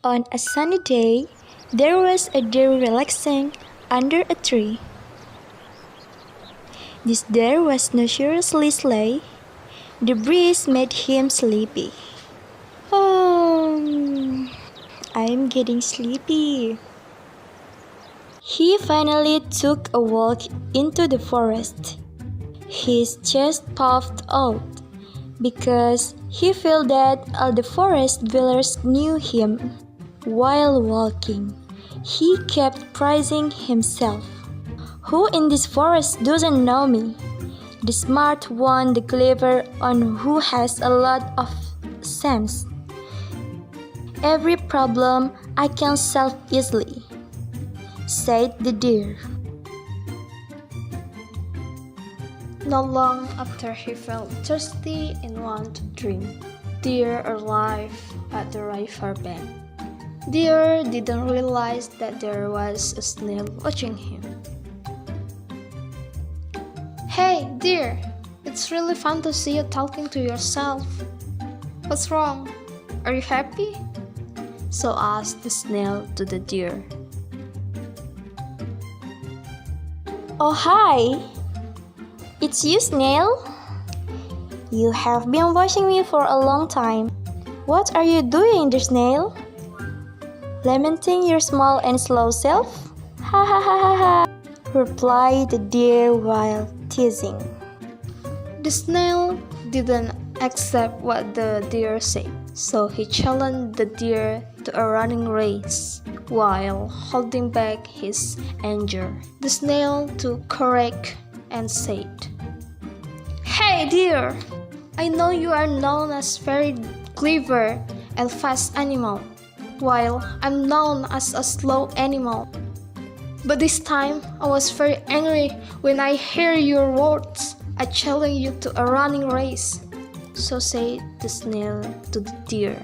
On a sunny day, there was a deer relaxing under a tree. This deer was notoriously sly. The breeze made him sleepy. I'm getting sleepy. He finally took a walk into the forest. His chest puffed out because he felt that all the forest dwellers knew him. While walking, he kept praising himself. Who in this forest doesn't know me? The smart one, the clever one who has a lot of sense. Every problem I can solve easily, said the deer. Not long after he felt thirsty and wanted to drink. Deer arrived at the river bank. Deer didn't realize that there was a snail watching him. Hey, deer! It's really fun to see you talking to yourself. What's wrong? Are you happy? So asked the snail to the deer. Oh, hi! It's you, Snail. You have been watching me for a long time. What are you doing there, Snail? Lamenting your small and slow self? Ha ha ha ha ha, replied the deer while teasing. The snail didn't accept what the deer said, so he challenged the deer to a running race while holding back his anger. The snail took courage and said, Hey deer, I know you are known as very clever and fast animal, while I'm known as a slow animal. But this time I was very angry when I heard your words. I challenge you to a running race. So said the snail to the deer.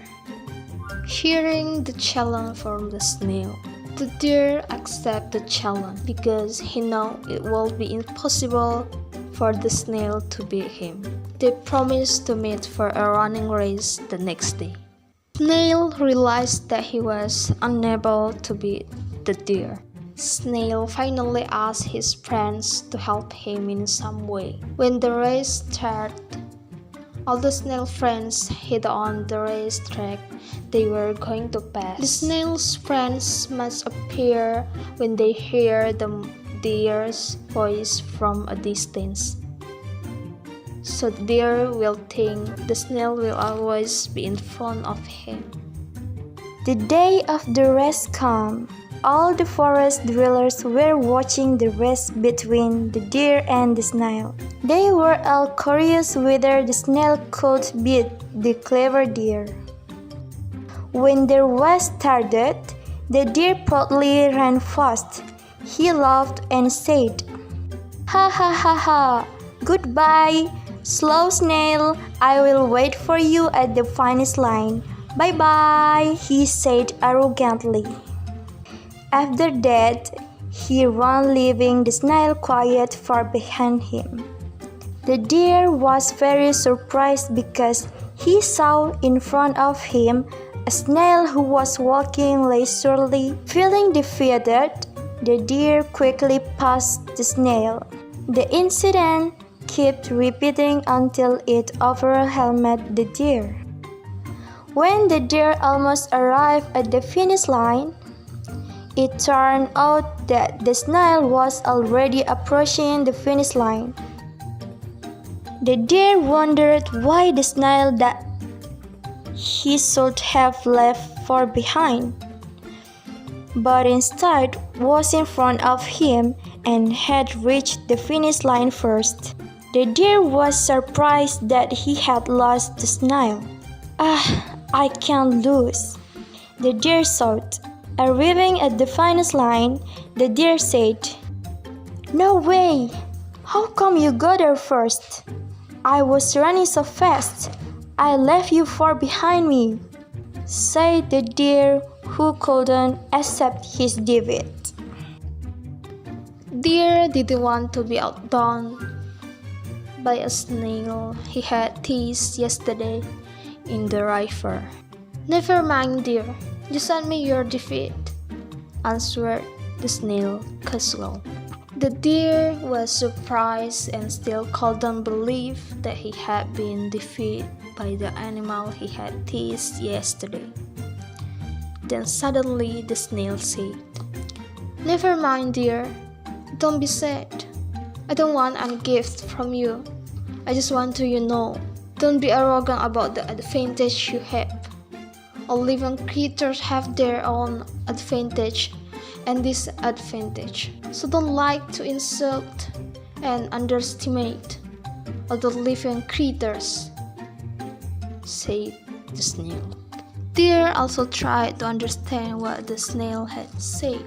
Hearing the challenge from the snail, the deer accepted the challenge because he knew it would be impossible for the snail to beat him. They promised to meet for a running race the next day. Snail realized that he was unable to beat the deer. Snail finally asked his friends to help him in some way. When the race started, all the snail friends hid on the racetrack they were going to pass. The snail's friends must appear when they hear the deer's voice from a distance. So the deer will think the snail will always be in front of him. The day of the race came. All the forest dwellers were watching the race between the deer and the snail. They were all curious whether the snail could beat the clever deer. When the race started, the deer proudly ran fast. He laughed and said, Ha ha ha ha, goodbye, slow snail, I will wait for you at the finish line. Bye bye, he said arrogantly. After that, he ran, leaving the snail quiet far behind him. The deer was very surprised because he saw in front of him a snail who was walking leisurely. Feeling defeated, the deer quickly passed the snail. The incident kept repeating until it overwhelmed the deer. When the deer almost arrived at the finish line, it turned out that the snail was already approaching the finish line. The deer wondered why the snail that he should have left far behind, but instead was in front of him and had reached the finish line first. The deer was surprised that he had lost the snail. I can't lose, the deer thought. Arriving at the finish line, the deer said, No way! How come you got there first? I was running so fast, I left you far behind me, said the deer who couldn't accept his defeat. Deer didn't want to be outdone by a snail he had teased yesterday in the river. Never mind, dear. "Just send me your defeat," answered the snail casually. The deer was surprised and still couldn't believe that he had been defeated by the animal he had teased yesterday. Then suddenly the snail said, "Never mind, dear. Don't be sad. I don't want any gift from you. I just want to, don't be arrogant about the advantage you have. All living creatures have their own advantage and disadvantage. So don't like to insult and underestimate other living creatures," said the snail. Deer also tried to understand what the snail had said.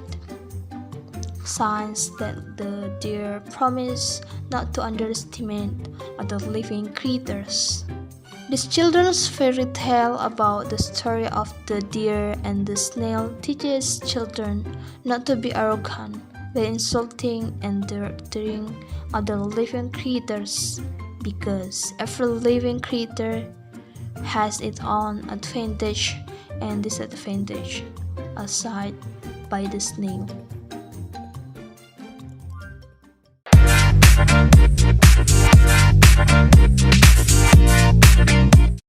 Signs that the deer promised not to underestimate other living creatures. This children's fairy tale about the story of the deer and the snail teaches children not to be arrogant by insulting and threatening other living creatures, because every living creature has its own advantage and disadvantage, aside by the snail.